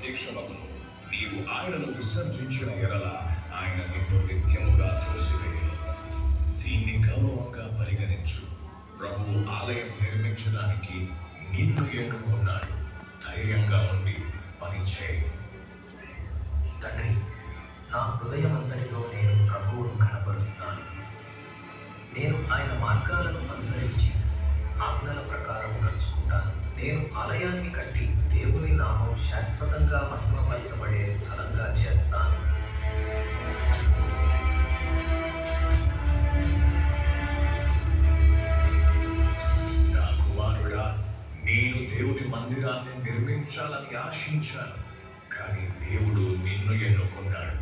ప్రత్యక్షమగును. నీవు ఆయనను విసర్జించిన ఎడల ఆయన నిన్ను నిత్యముగా త్రోసివేయును. దీన్ని గౌరవంగా పరిగణించు. ప్రభువు ఆలయం నిర్మించడానికి నిన్ను ఎన్నుకున్నాడు. ధైర్యంగా ఉండి పనిచేయి. తండ్రి, నా హృదయం అంతటితో నేను ప్రభువును కనపరుస్తున్నాను. నేను ఆయన మార్గాలను అనుసరించి ఆజ్ఞల ప్రకారం నడుచుకుంటాను. నేను ఆలయాన్ని కట్టి దేవుని నామం శాశ్వతంగా మహిమపరచబడే స్థలంగా చేస్తాను. నా కుమారుడా, నేను దేవుని మందిరాన్ని నిర్మించాలని ఆశించాను, కానీ దేవుడు నిన్ను ఎన్నుకున్నాడు.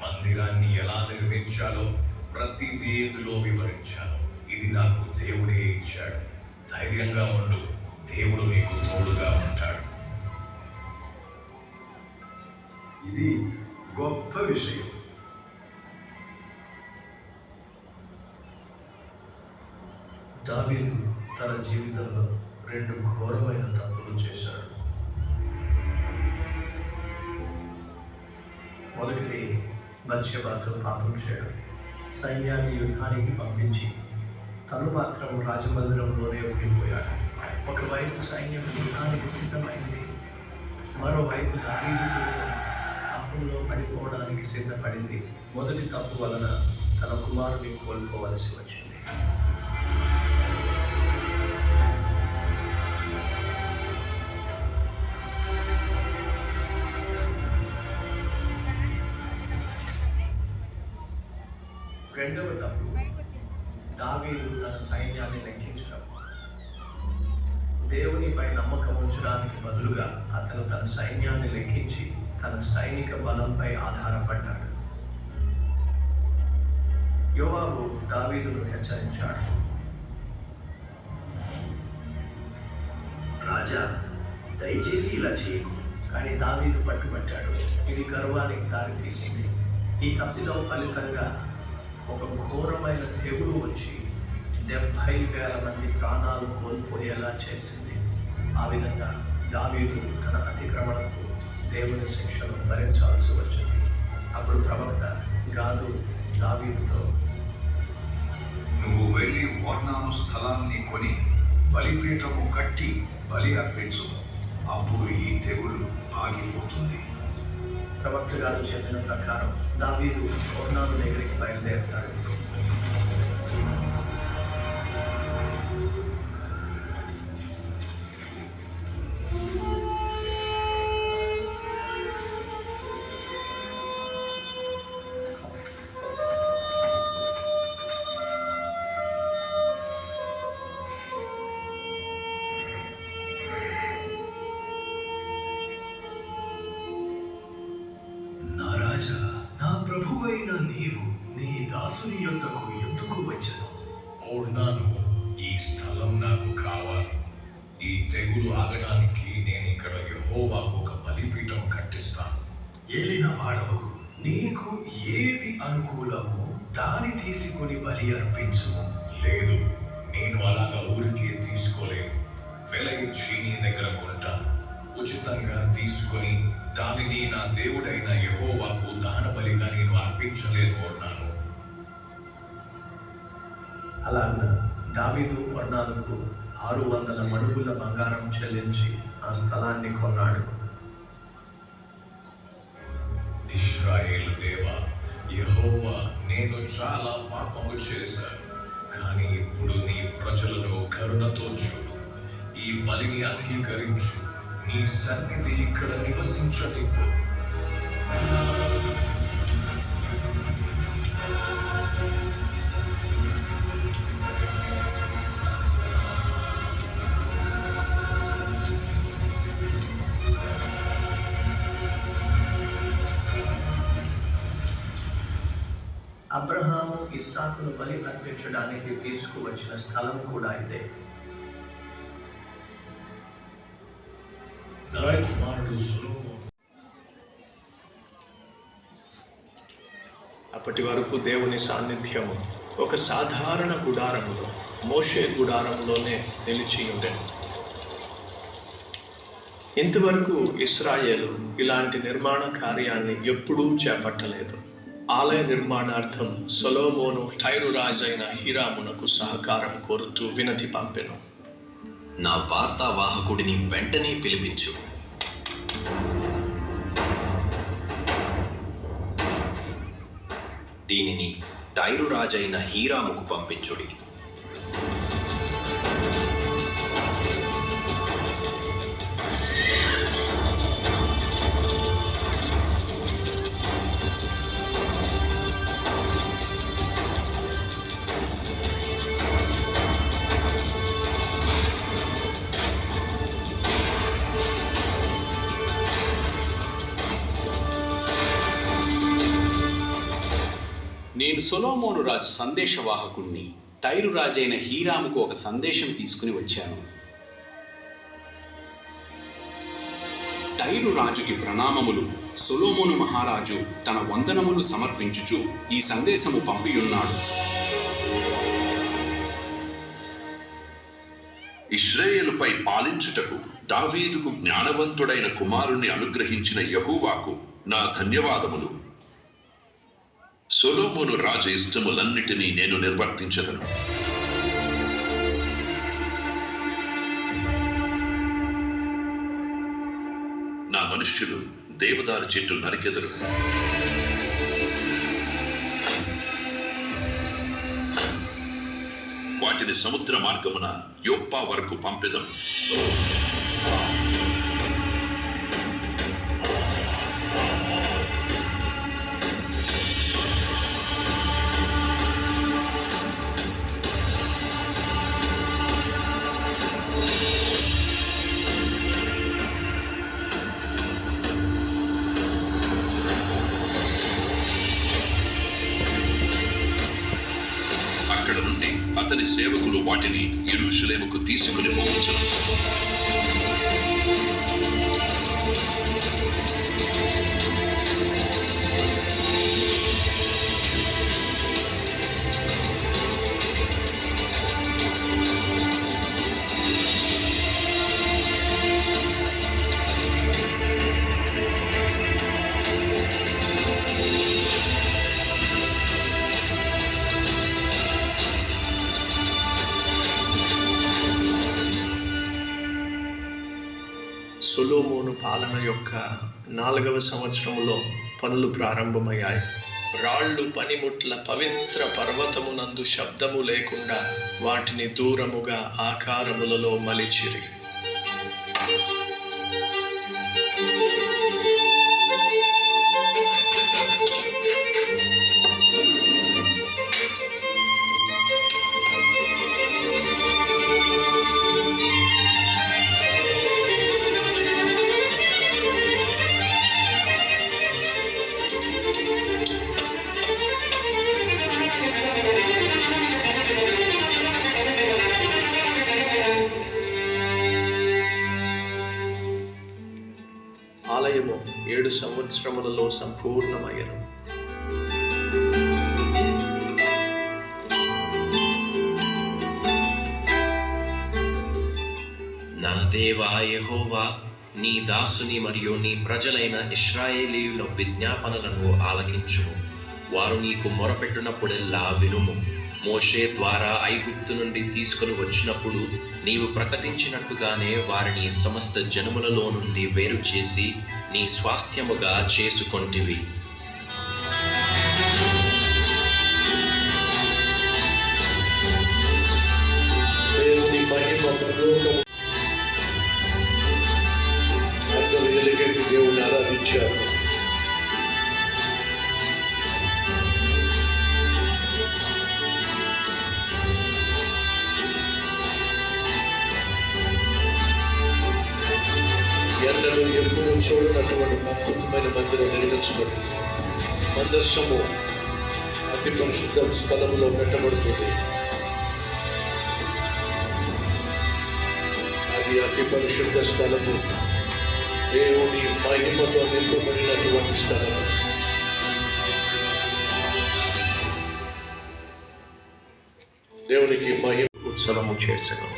మందిరాన్ని ఎలా నిర్మించాలో ప్రతి వేదిలో వివరించాను. ఇది నాకు దేవుడే ఇచ్చాడు. ధైర్యంగా ఉండు, దేవుడు నీకు తోడుగా ఉంటాడు. ఇది గొప్ప విషయం. దావీదు తన జీవితంలో 2 ఘోరమైన తప్పులు చేశాడు. మొదటిది బత్షెబాతో పాపం చేయడం. సైన్యాన్ని యుద్ధానికి పంపించి తను మాత్రం రాజమందిరంలోనే ఉండిపోయాడు. ఒకవైపు సైన్యం యుద్ధానికి సిద్ధమైంది, మరోవైపు దావీదు పాపంలో పడిపోవడానికి సిద్ధపడింది. మొదటి తప్పు వలన తన కుమారుని కోల్పోవలసి వచ్చింది. రెండవ తప్పు, దావీదు తన సైన్యాన్ని లెక్కించడం. దేవునిపై నమ్మకం ఉంచడానికి బదులుగా అతను తన సైన్యాన్ని లెక్కించి తన సైనిక బలంపై ఆధారపడ్డాడు. యోవాబు దావీదును హెచ్చరించాడు. రాజా, దయచేసి ఇలా చేయకు. కానీ దావీదు పట్టుబట్టాడు. ఇది గర్వానికి దారితీసింది. ఈ తప్పిదం ఫలితంగా ఒక ఘోరమైన తెగులు వచ్చి 70,000 మంది ప్రాణాలు కోల్పోయేలా చేసింది. ఆ విధంగా దావీదు తన అతిక్రమణకు దేవుని శిక్షను భరించాల్సి వచ్చింది. అప్పుడు ప్రవక్త గాదు దావీదుతో, నువ్వు వెళ్ళి ఓర్నాను స్థలాన్ని కొని బలిపీఠము కట్టి బలి అర్పించు. అప్పుడు ఈ తెగులు ఆగిపోతుంది. ప్రవక్త గారు చెప్పిన ప్రకారం దావీదు ఓర్నాను దగ్గరికి బయలుదేరుతాడు. నా ప్రభువైన నీవు నీ దాసుని యొద్దకు ఎందుకు వచ్చెను? ఓర్నాను, ఈ స్థలం నాకు కావాలి. ఈ తెగులు ఆగడానికి నేను ఇక్కడ యెహోవాకు ఒక బలిపీఠం కట్టిస్తాను. ఏలిన వాడవు, నీకు ఏది అనుకూలమో దాని తీసుకొని బలి అర్పించు. లేదు, నేను అలాగా ఊరికే తీసుకోలేను. వెల ఇచ్చి నీ దగ్గర కొంటాను. ఉచితంగా తీసుకొని దానిని నా దేవుడైన యెహోవాకు దహన బలిగా నేను అర్పించలేను అన్నాను. అలాగా దావీదు ఓర్నానుకు 600 మణుగుల బంగారం చెల్లించి ఆ స్థలాన్ని కొన్నాడు. ఇశ్రాయేలు దేవా యెహోవా, నేను చాలా పాపము చేశాను, కానీ ఇప్పుడు నీ ప్రజలను కరుణతో చూడు. ఈ బలిని అంగీకరించు. నీ సన్నిధి ఇక్కడ నివసించనివ్వు. అబ్రహాము ఇస్సాకును బలి అర్పించడానికి తీసుకువచ్చిన స్థలం కూడా ఇదే. రాజకుమారుడు సొలొమోను అప్పటి వరకు దేవుని సాన్నిధ్యము ఒక సాధారణ గుడారములో, మోషే గుడారంలోనే నిలిచి ఉండెను. ఇంతవరకు ఇశ్రాయేలు ఇలాంటి నిర్మాణ కార్యాన్ని ఎప్పుడూ చేపట్టలేదు. ఆలయ నిర్మాణార్థం సొలొమోను టైరు రాజైన హీరామునకు సహకారం కోరుతూ వినతి పంపెను. నా వార్తావాహకుడిని వెంటనే పిలిపించు. దీనిని టైరు రాజైన హీరాముకు పంపించుడి. నేను సొలొమోను రాజు సందేశవాహకుణ్ణి టైరు రాజైన హీరాముకు ఒక సందేశం తీసుకుని వచ్చాను. టైరు రాజుకి ప్రణామములు. సొలొమోను మహారాజు తన వందనములు సమర్పించుచు ఈ సందేశము పంపియున్నాడు. ఇశ్రాయేలుపై పాలించుటకు దావీదుకు జ్ఞానవంతుడైన కుమారుణ్ణి అనుగ్రహించిన యెహోవాకు నా ధన్యవాదములు. సొలొమోను రాజు ఇష్టములన్నిటినీ నేను నిర్వర్తించెదను. నా మనుష్యులు దేవదారు చెట్టు నరికెదరు. వాటిని సముద్ర మార్గమున యొప్పా వరకు పంపెదం. అక్కడ నుండి అతని సేవకులు వాటిని యెరూషలేముకు తీసుకుని పోవచ్చును. సొలొమోను పాలన యొక్క 4వ సంవత్సరములో పనులు ప్రారంభమయ్యాయి. రాళ్ళు పనిముట్ల పవిత్ర పర్వతమునందు శబ్దము లేకుండా వాటిని దూరముగా ఆకారములలో మలిచిరి. ఆలయము 7 సంవత్సరములలో సంపూర్ణమయ్యను. నా దేవా యెహోవా, నీ దాసుని మరియు నీ ప్రజలైన ఇశ్రాయేలీయుల విజ్ఞాపనలను ఆలకించుము. వారు నీకు మొరపెట్టినప్పుడెల్లా వినుము. మోషే ద్వారా ఐగుప్తు నుండి తీసుకుని వచ్చినప్పుడు నీవు ప్రకటించినట్టుగానే వారిని సమస్త జనములలో నుండి వేరు చేసి నీ స్వాస్థ్యముగా చేసుకొంటివి. దేవుని మహిమ పరలోకము అందరూ ఎలుగెత్తి దేవుని ఆరాధించారు. ఎన్నడూ ఎప్పుడూ చూడనటువంటి అద్భుతమైన మందిరం నిర్మించబడింది. మందస్సము అతి పరిశుద్ధ స్థలంలో పెట్టబడుతుంది. అది అతి పరిశుద్ధ స్థలము, దేవుని మహిమతో నింపబడినటువంటి స్థలము. దేవునికి మహిమ ఉత్సవము చేసెను.